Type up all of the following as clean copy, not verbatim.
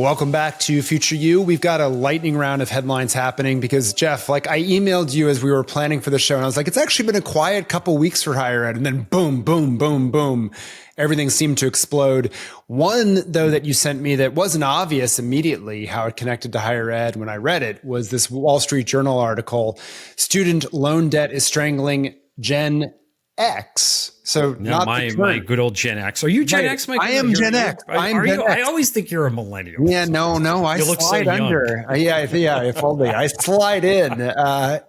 welcome back to Future You. We've got a lightning round of headlines happening because, Jeff, like I emailed you as we were planning for the show, and I was like, it's actually been a quiet couple weeks for higher ed. And then boom, boom, boom, boom, everything seemed to explode. One, though, that you sent me that wasn't obvious immediately how it connected to higher ed when I read it was this Wall Street Journal article, Student Loan Debt is Strangling Gen X. So no, not my good old Gen X. Are you Gen X, Mike? I am Gen X. I always think you're a millennial. Yeah, no. I slide under. Yeah. If only I slide in. I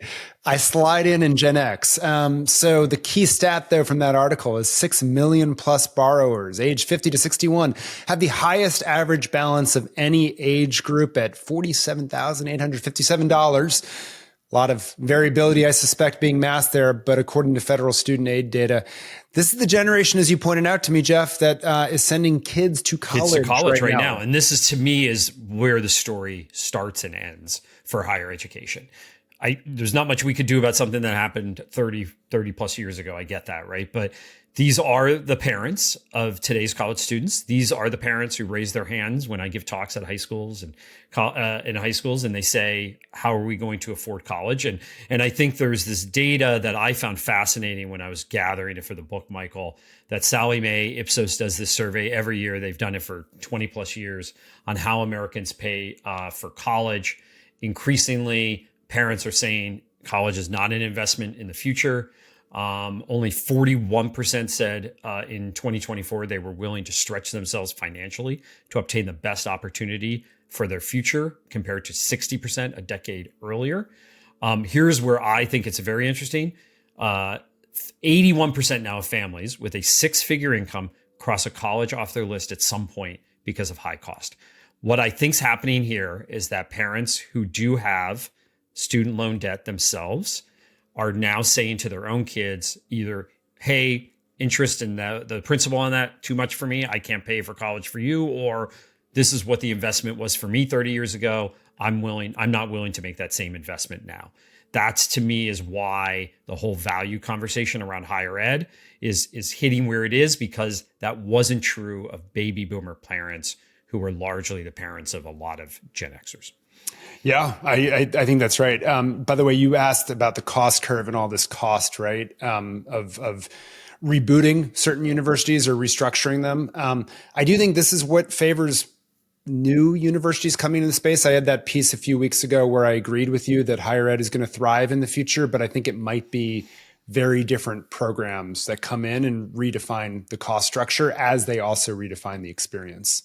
slide in Gen X. So the key stat though from that article is 6 million plus borrowers age 50 to 61 have the highest average balance of any age group at $47,857. A lot of variability, I suspect, being masked there. But according to federal student aid data, this is the generation, as you pointed out to me, Jeff, that is sending kids to college, right now. And this is, to me, is where the story starts and ends for higher education. There's not much we could do about something that happened 30 plus years ago. I get that, right? But these are the parents of today's college students. These are the parents who raise their hands when I give talks at high schools and in high schools, and they say, "How are we going to afford college?" And I think there's this data that I found fascinating when I was gathering it for the book, Michael. That Sallie Mae Ipsos does this survey every year. They've done it for 20 plus years on how Americans pay for college. Increasingly, parents are saying college is not an investment in the future. Only 41% said in 2024 they were willing to stretch themselves financially to obtain the best opportunity for their future, compared to 60% a decade earlier. Here's where I think it's very interesting. 81% now of families with a six-figure income cross a college off their list at some point because of high cost. What I think's happening here is that parents who do have student loan debt themselves are now saying to their own kids either, hey, interest in the principal on that, too much for me, I can't pay for college for you, or this is what the investment was for me 30 years ago. I'm not willing to make that same investment now. That's, to me, is why the whole value conversation around higher ed is hitting where it is, because that wasn't true of baby boomer parents who were largely the parents of a lot of Gen Xers. Yeah, I think that's right. By the way, you asked about the cost curve and all this cost, right? Of rebooting certain universities or restructuring them. I do think this is what favors new universities coming into the space. I had that piece a few weeks ago where I agreed with you that higher ed is going to thrive in the future, but I think it might be very different programs that come in and redefine the cost structure as they also redefine the experience.